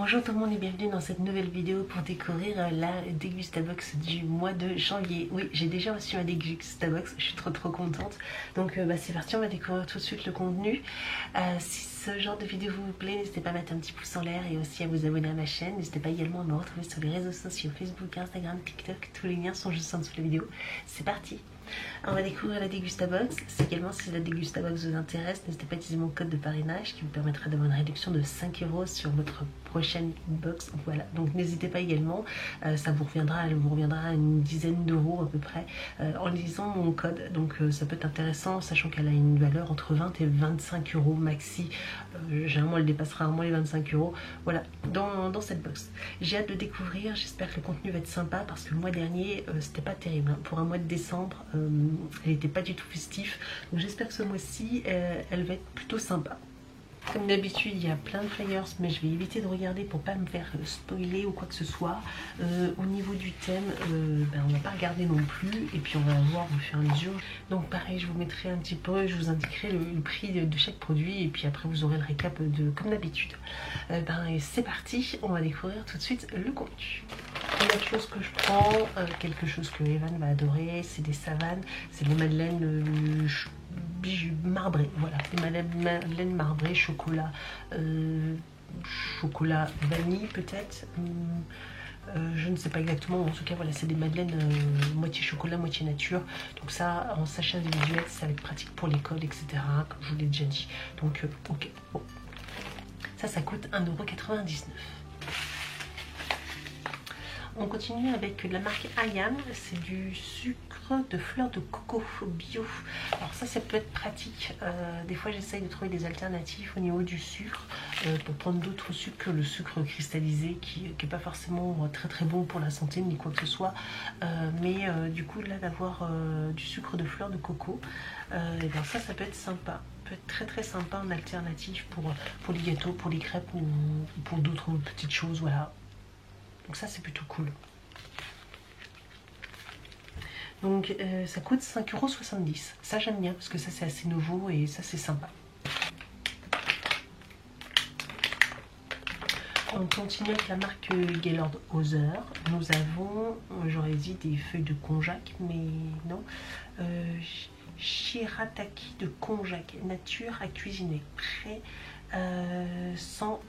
Bonjour tout le monde et bienvenue dans cette nouvelle vidéo pour découvrir la Dégustabox du mois de janvier. Oui, j'ai déjà reçu ma Dégustabox, je suis trop contente. Donc c'est parti, on va découvrir tout de suite le contenu. Si ce genre de vidéo vous plaît, n'hésitez pas à mettre un petit pouce en l'air et aussi à vous abonner à ma chaîne. N'hésitez pas également à me retrouver sur les réseaux sociaux Facebook, Instagram, TikTok. Tous les liens sont juste en dessous de la vidéo. C'est parti! On va découvrir la Dégustabox. Également, si la Dégustabox vous intéresse, n'hésitez pas à utiliser mon code de parrainage qui vous permettra d'avoir une réduction de 5 € sur votre prochaine box. Voilà, donc n'hésitez pas également, ça vous reviendra à une dizaine d'euros à peu près en lisant mon code. Donc ça peut être intéressant, sachant qu'elle a une valeur entre 20 et 25 € maxi. Généralement, elle dépassera rarement les 25 €. Voilà, dans cette box. J'ai hâte de découvrir, j'espère que le contenu va être sympa parce que le mois dernier, c'était pas terrible. Hein. Pour un mois de décembre, elle n'était pas du tout festif. Donc j'espère que ce mois-ci, elle va être plutôt sympa. Comme d'habitude, il y a plein de flyers, mais je vais éviter de regarder pour pas me faire spoiler ou quoi que ce soit. Au niveau du thème, on va pas regarder non plus, et puis on va voir au fur et à mesure. Donc pareil, je vous mettrai un petit peu, je vous indiquerai le prix de chaque produit, et puis après vous aurez le récap comme d'habitude. C'est parti, on va découvrir tout de suite le contenu. Première chose que je prends, quelque chose que Evan va adorer, c'est des savanes, c'est des madeleines bijoux marbrées, voilà, des madeleines marbrées, chocolat, chocolat vanille peut-être, je ne sais pas exactement, en tout cas voilà, c'est des madeleines moitié chocolat, moitié nature, donc ça en sachet individuel, ça va être pratique pour l'école, etc., comme je vous l'ai déjà dit, donc ok, bon. Ça coûte 1,99 €. On continue avec la marque Ayam, c'est du sucre de fleur de coco bio. Alors ça peut être pratique. Des fois j'essaye de trouver des alternatives au niveau du sucre pour prendre d'autres sucres que le sucre cristallisé qui n'est pas forcément très bon pour la santé ni quoi que ce soit. Du coup là d'avoir du sucre de fleur de coco, et bien ça peut être sympa. Peut être très sympa en alternative pour les gâteaux, pour les crêpes ou pour d'autres petites choses, voilà. Donc ça c'est plutôt cool. Donc ça coûte 5,70 €. Ça j'aime bien parce que ça c'est assez nouveau et ça c'est sympa. On continue avec la marque Gaylord Hauser. Nous avons, j'aurais dit des feuilles de konjac, mais non. Shirataki de konjac, nature à cuisiner, sans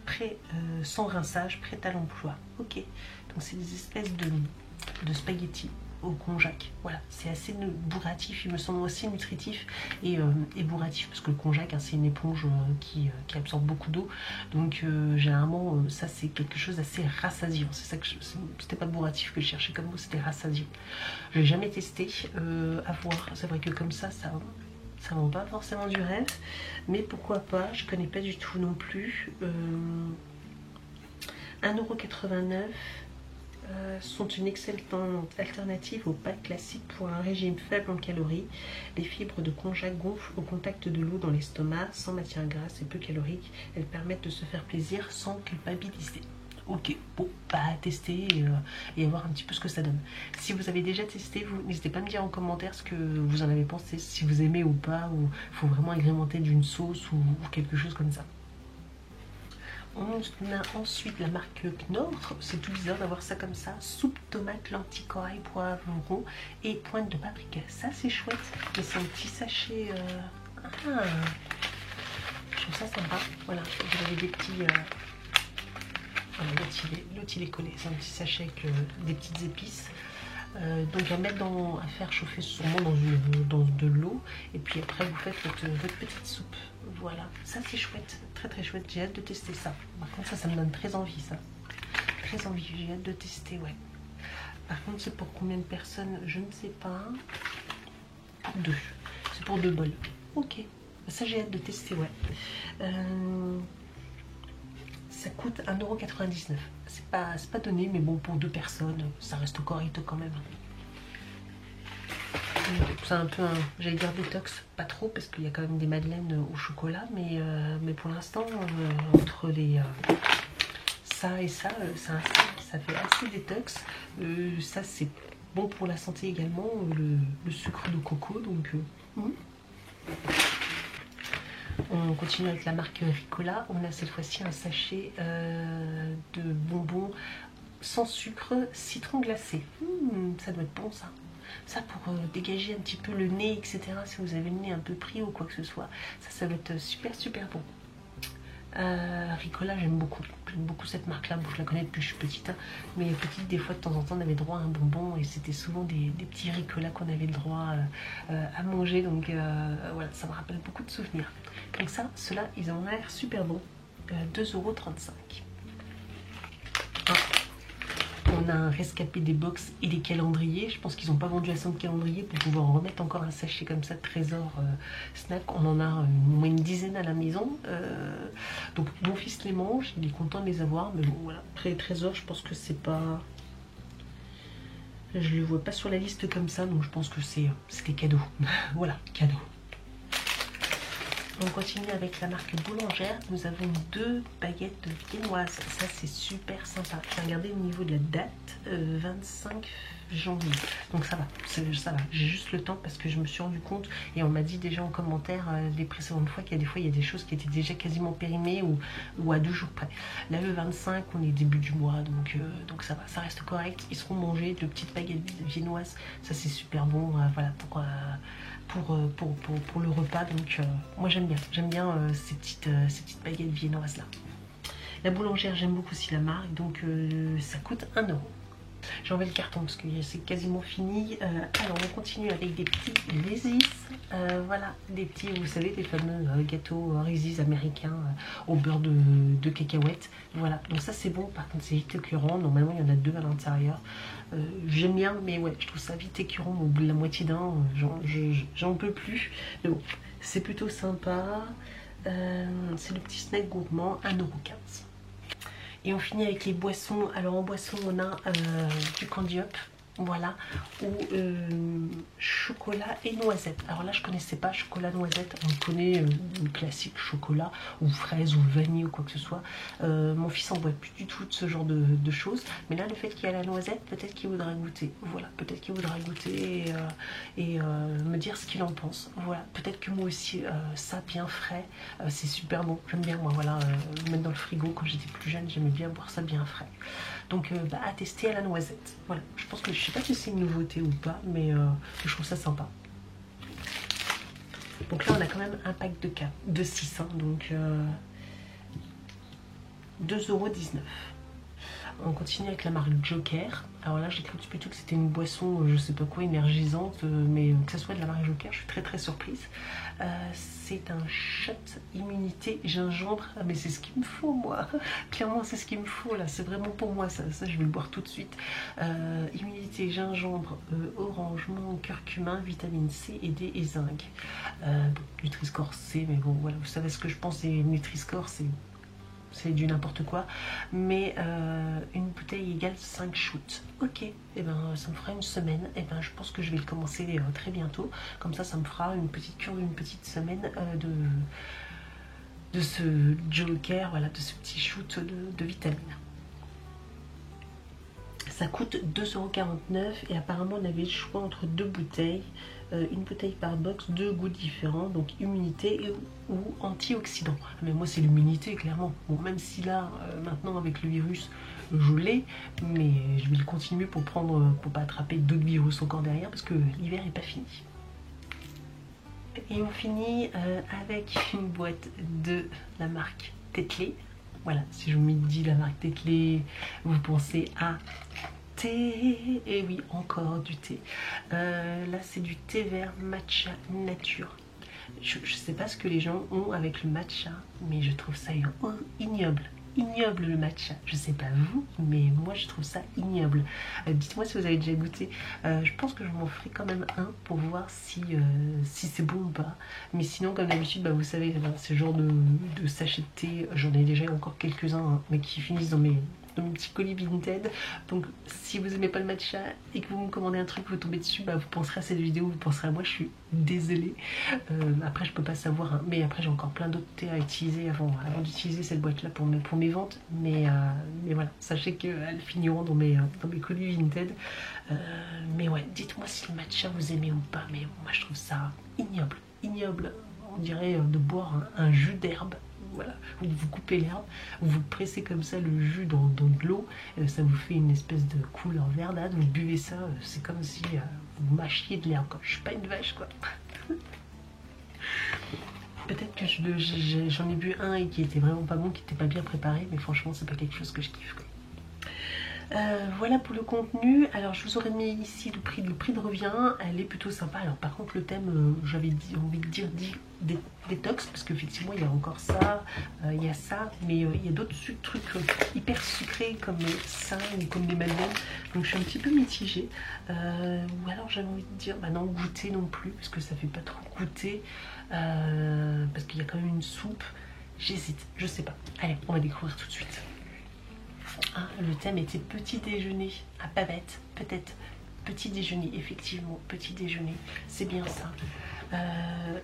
rinçage, prêt à l'emploi. Ok, donc c'est des espèces de spaghettis au konjac. Voilà, c'est assez bourratif, il me semble aussi nutritif et bourratif parce que le konjac, hein, c'est une éponge qui absorbe beaucoup d'eau. Donc généralement, ça c'est quelque chose d'assez rassasiant. C'est ça que c'était pas bourratif que je cherchais comme mot, c'était rassasiant. Je l'ai jamais testé, à voir. C'est vrai que comme ça vend pas forcément du rêve, mais pourquoi pas, je connais pas du tout non plus. 1,89 € sont une excellente alternative aux pâtes classiques pour un régime faible en calories. Les fibres de konjac gonflent au contact de l'eau dans l'estomac, sans matière grasse et peu caloriques. Elles permettent de se faire plaisir sans culpabiliser. Ok, bon, à tester et voir un petit peu ce que ça donne. Si vous avez déjà testé, vous n'hésitez pas à me dire en commentaire ce que vous en avez pensé, si vous aimez ou pas, ou il faut vraiment agrémenter d'une sauce ou quelque chose comme ça. On a ensuite la marque Knorr, c'est tout bizarre d'avoir ça comme ça, soupe, tomate, lentilles, corail, poivron et pointe de paprika. Ça c'est chouette, mais c'est un petit sachet, je trouve ça sympa, voilà, vous avez des petits... Voilà, l'autre il est collé, c'est un petit sachet avec des petites épices. Donc à faire chauffer sûrement dans de l'eau, et puis après vous faites votre petite soupe. Voilà, ça c'est chouette, très chouette, j'ai hâte de tester ça. Par contre ça me donne très envie, ça. Très envie, j'ai hâte de tester, ouais. Par contre c'est pour combien de personnes, je ne sais pas. Pour 2, c'est pour 2 bols. Ok, ça j'ai hâte de tester, ouais. Ça coûte 1,99 €. C'est pas donné, mais bon, pour 2 personnes, ça reste correct quand même. C'est un peu j'allais dire détox, pas trop, parce qu'il y a quand même des madeleines au chocolat, mais pour l'instant, entre les ça et ça, ça fait assez détox. Ça, c'est bon pour la santé également, le sucre de coco, donc... On On continue avec la marque Ricola. On a cette fois-ci un sachet de bonbons sans sucre, citron glacé. Ça doit être bon ça. Ça pour dégager un petit peu le nez, etc. Si vous avez le nez un peu pris ou quoi que ce soit. Ça doit être super super bon. Ricola, j'aime beaucoup cette marque là. Bon, je la connais depuis que je suis petite, hein. Mais petite, des fois de temps en temps on avait droit à un bonbon et c'était souvent des petits Ricola qu'on avait le droit à manger, donc voilà, ça me rappelle beaucoup de souvenirs. Donc ça, ceux-là ils ont l'air super bons. 2,35 €. On a un rescapé des box et des calendriers. Je pense qu'ils n'ont pas vendu assez de calendriers pour pouvoir en remettre encore un sachet comme ça de trésor snack. On en a au moins une dizaine à la maison. Donc mon fils les mange, il est content de les avoir. Mais bon voilà, après les trésors, je pense que c'est pas... Je le vois pas sur la liste comme ça, donc je pense que c'était cadeau. Voilà, cadeau. On continue avec la marque Boulangère. Nous avons 2 baguettes viennoises. Ça, c'est super sympa. J'ai regardé au niveau de la date, 25 janvier. Donc ça va, ça va. J'ai juste le temps parce que je me suis rendu compte et on m'a dit déjà en commentaire les précédentes fois qu'il y a des fois, il y a des choses qui étaient déjà quasiment périmées ou à 2 jours près. Là, le 25, on est début du mois, donc ça va. Ça reste correct. Ils seront mangés. De petites baguettes viennoises. Ça, c'est super bon. Voilà, pour le repas, donc moi j'aime bien ces petites baguettes viennoises là. La Boulangère, j'aime beaucoup aussi la marque, donc ça coûte 1 €. J'enlève le carton parce que c'est quasiment fini. Alors on continue avec des petits Reese's. Voilà, des petits, vous savez, des fameux gâteaux Reese's américains au beurre de cacahuètes. Voilà, donc ça c'est bon. Par contre c'est vite écœurant. Normalement il y en a 2 à l'intérieur. J'aime bien, mais ouais, je trouve ça vite écœurant. Au bout de la moitié d'un, j'en peux plus. Mais bon, c'est plutôt sympa. C'est le petit snack gourmand, 1,15 €. Et on finit avec les boissons. Alors en boisson on a du Candy Up, voilà, ou chocolat et noisette. Alors là je connaissais pas chocolat noisette, on connaît le classique chocolat ou fraise ou vanille ou quoi que ce soit. Mon fils en boit plus du tout de ce genre de choses, mais là le fait qu'il y a la noisette, peut-être qu'il voudra goûter. Voilà, peut-être qu'il voudra goûter et me dire ce qu'il en pense. Voilà, peut-être que moi aussi ça bien frais, c'est super bon. J'aime bien moi, voilà, le mettre dans le frigo. Quand j'étais plus jeune j'aimais bien boire ça bien frais. Donc à tester à la noisette. Voilà, je pense que je sais pas si c'est une nouveauté ou pas, mais je trouve ça sympa. Donc là on a quand même un pack de 6, hein, donc 2,19 €. On continue avec la marque Joker. Alors là j'ai cru plutôt que c'était une boisson, je sais pas quoi, énergisante, mais que ça soit de la marque Joker, je suis très surprise. C'est un shot immunité gingembre. Ah, mais c'est ce qu'il me faut moi. Clairement c'est ce qu'il me faut là, c'est vraiment pour moi ça je vais le boire tout de suite. Immunité gingembre, orange, menthe, curcuma, vitamine C et D et zinc. Nutri-Score C, mais bon voilà, vous savez ce que je pense des Nutri-Score, c'est du n'importe quoi, mais une bouteille égale 5 shoots. Ok, et ben ça me fera une semaine. Et ben je pense que je vais le commencer très bientôt. Comme ça me fera une petite cure d'une petite semaine de ce Joker, voilà, de ce petit shoot de vitamines. Ça coûte 2,49 € et apparemment on avait le choix entre 2 bouteilles. Une bouteille par box, 2 goûts différents, donc immunité ou antioxydant. Mais moi c'est l'immunité clairement. Bon, même si là maintenant avec le virus je l'ai, mais je vais le continuer pour pas attraper d'autres virus encore derrière parce que l'hiver n'est pas fini. Et on finit avec une boîte de la marque Tetley. Voilà, si je vous dis la marque Tetley, vous pensez à thé. Et oui, encore du thé. Là, c'est du thé vert matcha nature. Je sais pas ce que les gens ont avec le matcha, mais je trouve ça ignoble. Ignoble le matcha. Je sais pas vous, mais moi je trouve ça ignoble. Dites-moi si vous avez déjà goûté. Je pense que je m'en ferai quand même un pour voir si c'est bon ou pas. Mais sinon, comme d'habitude, bah, vous savez, ce genre de sachet de thé, j'en ai déjà encore quelques-uns, hein, mais qui finissent dans mes petits colis Vinted. Donc si vous aimez pas le matcha et que vous me commandez un truc, vous tombez dessus, bah, vous penserez à cette vidéo, vous penserez à moi, je suis désolée. Après je peux pas savoir, hein, mais après j'ai encore plein d'autres thés à utiliser avant d'utiliser cette boîte là pour mes ventes, mais voilà, sachez qu'elles finiront dans mes colis Vinted. Mais ouais, dites-moi si le matcha vous aimez ou pas, mais moi je trouve ça ignoble. on dirait de boire un jus d'herbe. Voilà, vous coupez l'herbe, vous pressez comme ça le jus dans de l'eau, ça vous fait une espèce de couleur verdâtre, vous buvez ça, c'est comme si vous mâchiez de l'herbe, quoi. Je suis pas une vache, quoi. Peut-être que j'en ai bu un et qui était vraiment pas bon, qui était pas bien préparé, mais franchement c'est pas quelque chose que je kiffe, quoi. Voilà pour le contenu. Alors je vous aurais mis ici le prix de revient, elle est plutôt sympa. Alors par contre le thème, j'avais envie de dire détox, parce qu'effectivement il y a encore ça, il y a ça, mais il y a d'autres trucs hyper sucrés comme ça ou comme des madeleines, donc je suis un petit peu mitigée. Ou alors j'avais envie de dire bah non, goûter non plus, parce que ça fait pas trop goûter, parce qu'il y a quand même une soupe. J'hésite, je sais pas. Allez, on va découvrir tout de suite. Ah, le thème était petit déjeuner à pavette, peut-être petit déjeuner, effectivement, petit déjeuner, c'est bien ça.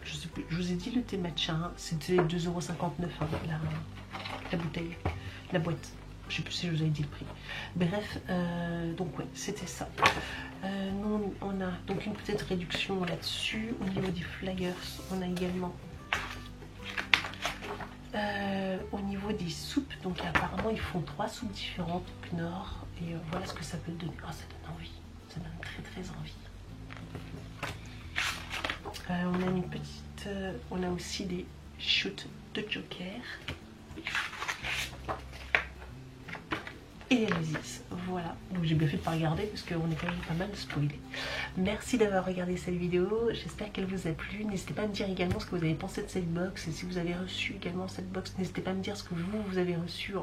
Je sais plus, je vous ai dit le thé matcha, hein, c'était 2,59 €, hein, la bouteille, la boîte. Je sais plus si je vous avais dit le prix. Bref, donc ouais, c'était ça. Nous, on a donc une petite réduction là-dessus. Au niveau des flyers, on a également au niveau des soupes, donc apparemment ils font 3 soupes différentes, Knorr, et voilà ce que ça peut donner. Oh, ça donne envie, ça donne très très envie. On a une petite, on a aussi des shoots de Joker et les Résis. Voilà, donc j'ai bien fait de ne pas regarder parce qu'on est quand même pas mal spoilé. Merci d'avoir regardé cette vidéo, j'espère qu'elle vous a plu. N'hésitez pas à me dire également ce que vous avez pensé de cette box, et si vous avez reçu également cette box, n'hésitez pas à me dire ce que vous avez reçu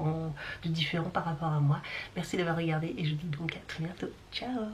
de différent par rapport à moi. Merci d'avoir regardé et je vous dis donc à très bientôt. Ciao.